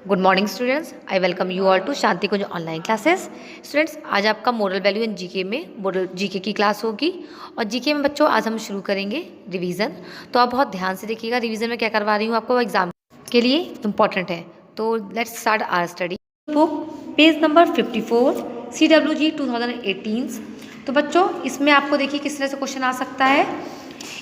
Good morning students, I welcome you all to Shanti Kunj online classes. Students, आज आपका moral value in GK में moral GK की class होगी। और जीके में बच्चों आज हम शुरू करेंगे रिवीजन। तो आप बहुत ध्यान से देखिएगा रिवीजन में क्या करवा रही हूँ, आपको एग्जाम के लिए इम्पॉर्टेंट है। तो let's start our study. Book page number 54 CWG 2018। तो बच्चों इसमें आपको देखिए किस तरह से क्वेश्चन आ सकता है।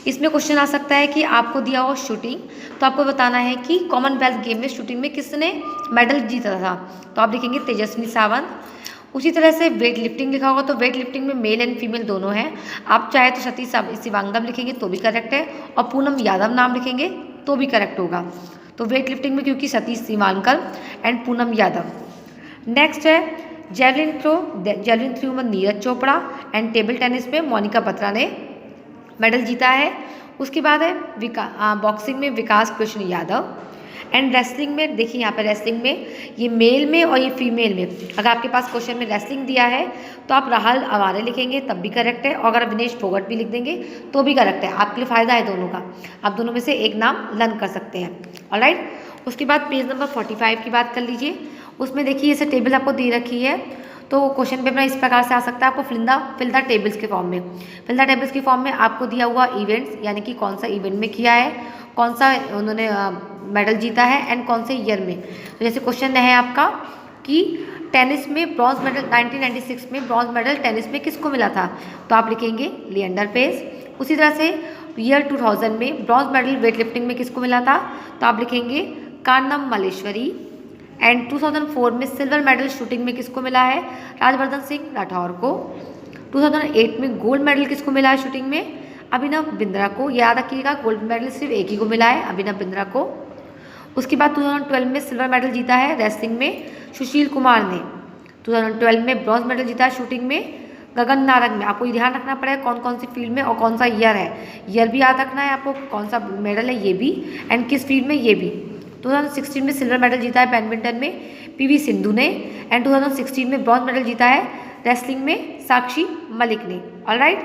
इसमें क्वेश्चन आ सकता है कि आपको दिया हो शूटिंग, तो आपको बताना है कि कॉमनवेल्थ गेम में शूटिंग में किसने मेडल जीता था। तो आप लिखेंगे तेजस्विनी सावंत। उसी तरह से वेट लिफ्टिंग लिखा होगा, तो वेट लिफ्टिंग में मेल एंड फीमेल दोनों हैं। आप चाहे तो सतीश शिवांगम लिखेंगे तो भी करेक्ट है, और पूनम यादव नाम लिखेंगे तो भी करेक्ट होगा। तो वेट लिफ्टिंग में क्योंकि सतीश शिवांगम एंड पूनम यादव। नेक्स्ट है जेवलिन थ्रो में Neeraj Chopra and table tennis में मोनिका बत्रा ने मेडल जीता है। उसके बाद है बॉक्सिंग में विकास कृष्ण यादव। एंड रेसलिंग में देखिए यहाँ पे रेसलिंग में ये मेल में और ये फीमेल में, अगर आपके पास क्वेश्चन में रेसलिंग दिया है तो आप राहुल अवारे लिखेंगे तब भी करेक्ट है, और अगर विनेश फोगट भी लिख देंगे तो भी करेक्ट है। आपके लिए फ़ायदा है दोनों का, आप दोनों में से एक नाम लर्न कर सकते हैं। ऑलराइट, उसके बाद पेज नंबर 45 की बात कर लीजिए। उसमें देखिए ऐसे टेबल आपको दे रखी है, तो क्वेश्चन पेपर इस प्रकार से आ सकता है आपको फिल द टेबल्स के फॉर्म में। फिल द टेबल्स के फॉर्म में आपको दिया हुआ इवेंट्स, यानी कि कौन सा इवेंट में किया है, कौन सा उन्होंने मेडल जीता है एंड कौन से ईयर में। तो जैसे क्वेश्चन है आपका कि टेनिस में ब्रॉन्ज मेडल 1996 में ब्रॉन्ज मेडल टेनिस में किसको मिला था, तो आप लिखेंगे लिएंडर पेस। उसी तरह से ईयर 2000 में ब्रॉन्ज मेडल वेट लिफ्टिंग में किसको मिला था, तो आप लिखेंगे कान्नम मल्लेश्वरी। एंड 2004 में सिल्वर मेडल शूटिंग में किसको मिला है, राजवर्धन सिंह राठौर को। 2008 में गोल्ड मेडल किसको मिला है शूटिंग में, अभिनव बिंद्रा को। याद रखिएगा गोल्ड मेडल सिर्फ एक ही को मिला है, अभिनव बिंद्रा को। उसके बाद 2012 में सिल्वर मेडल जीता है रेसलिंग में सुशील कुमार ने। 2012 में ब्रॉन्ज मेडल जीता है शूटिंग में गगन नारंग में। आपको ध्यान रखना पड़ेगा कौन कौन सी फील्ड में और कौन सा ईयर है, ईयर भी याद रखना है आपको, कौन सा मेडल है ये भी, एंड किस फील्ड में ये भी। 2016 में सिल्वर मेडल जीता है बैडमिंटन में PV सिंधु ने। एंड 2016 में ब्रॉन्ज मेडल जीता है रेसलिंग में साक्षी मलिक ने। ऑलराइट,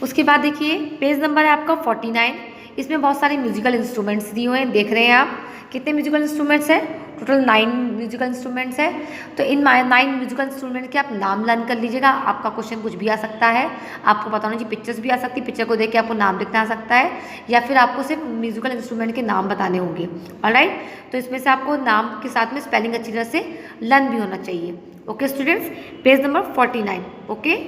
उसके बाद देखिए पेज नंबर है आपका 49। इसमें बहुत सारे म्यूजिकल इंस्ट्रूमेंट्स दिए हुए हैं, देख रहे हैं आप कितने म्यूजिकल इंस्ट्रूमेंट्स हैं, टोटल 9 म्यूजिकल इंस्ट्रूमेंट्स है। तो इन 9 म्यूजिकल इंस्ट्रूमेंट के आप नाम लर्न कर लीजिएगा। आपका क्वेश्चन कुछ भी आ सकता है, आपको पता होना चाहिए, पिक्चर्स भी आ सकती है, पिक्चर को देख के आपको नाम लिखना आ सकता है, या फिर आपको सिर्फ म्यूजिकल इंस्ट्रूमेंट के नाम बताने होंगे। ऑलराइट, तो इसमें से आपको नाम के साथ में स्पेलिंग अच्छी तरह से लर्न भी होना चाहिए। Okay students, page number 49। Okay,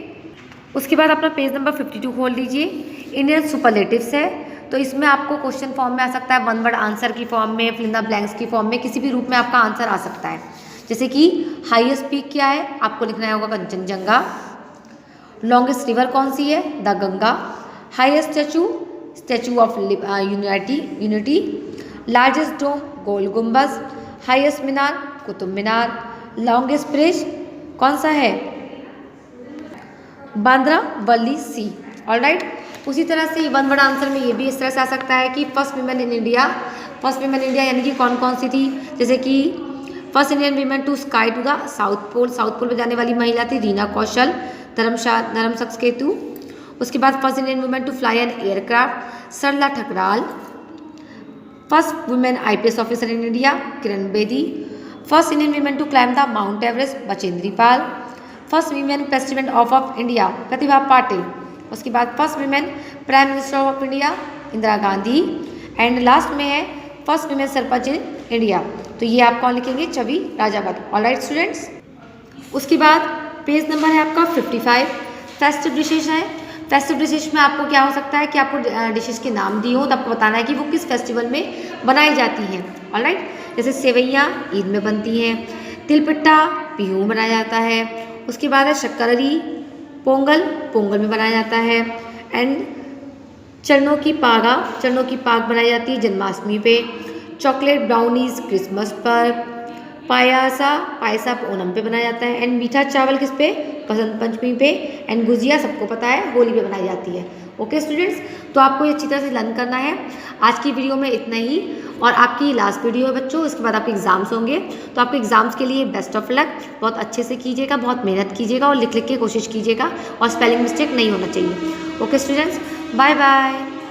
उसके बाद अपना पेज नंबर 52 खोल लीजिए। इंडियन सुपरलेटिव्स है, तो इसमें आपको क्वेश्चन फॉर्म में आ सकता है, वन वर्ड आंसर की फॉर्म में, फिल इन द ब्लैंक्स की फॉर्म में, किसी भी रूप में आपका आंसर आ सकता है। जैसे कि हाईएस्ट पीक क्या है, आपको लिखना होगा कंचनजंगा। लॉन्गेस्ट रिवर कौन सी है, the Ganga. Highest statue of unity. Largest dome गोल गुम्बज। हाईएस्ट मीनार कुतुब मीनार। लॉन्गेस्ट ब्रिज कौन सा है, बांद्रा वर्ली सी। ऑलराइट, उसी तरह से वन वर्ड आंसर में ये भी इस तरह से आ सकता है कि फर्स्ट वीमेन इन इंडिया यानी कि कौन कौन सी थी, जैसे कि first Indian women to ski to the south pole पर जाने वाली महिला थी रीना कौशल, धर्म सक्सेतु। उसके बाद first Indian women to fly an aircraft Sarla Thakral. First women IPS officer in India Kiran Bedi. First Indian women to climb the Mount Everest Bachendri Pal. First women president of India Pratibha Patil. उसके बाद first women prime minister of India Indira Gandhi. And last में है first women sarpanch in India, तो ये आप कौन लिखेंगे, छवि Rajawat. Alright students, उसके बाद पेज नंबर है आपका 55। फेस्टिव डिशेज है। फेस्टिव डिशेज में आपको क्या हो सकता है कि आपको डिशेज के नाम दिए हो, तो आपको बताना है कि वो किस फेस्टिवल में बनाई जाती हैं। ऑलराइट, जैसे सेवैयाँ ईद में बनती हैं, तिलपिट्टा बिहू में बनाया जाता है। उसके बाद है शक्कररी पोंगल में बनाया जाता है। एंड चरणों की पाग बनाई जाती है जन्माष्टमी पे। चॉकलेट ब्राउनीज क्रिसमस पर। पायसा ओणम पे बनाया जाता है। एंड मीठा चावल किस पे, बसंत पंचमी पे। एंड गुजिया सबको पता है होली पे बनाई जाती है। ओके स्टूडेंट्स, तो आपको ये अच्छी तरह से लर्न करना है। आज की वीडियो में इतना ही, और आपकी लास्ट वीडियो है बच्चों, इसके बाद आपके एग्जाम्स होंगे। तो आपके एग्जाम्स के लिए बेस्ट ऑफ लक, बहुत अच्छे से कीजिएगा, बहुत मेहनत कीजिएगा और लिख के कोशिश कीजिएगा, और स्पेलिंग मिस्टेक नहीं होना चाहिए। Okay students, bye bye.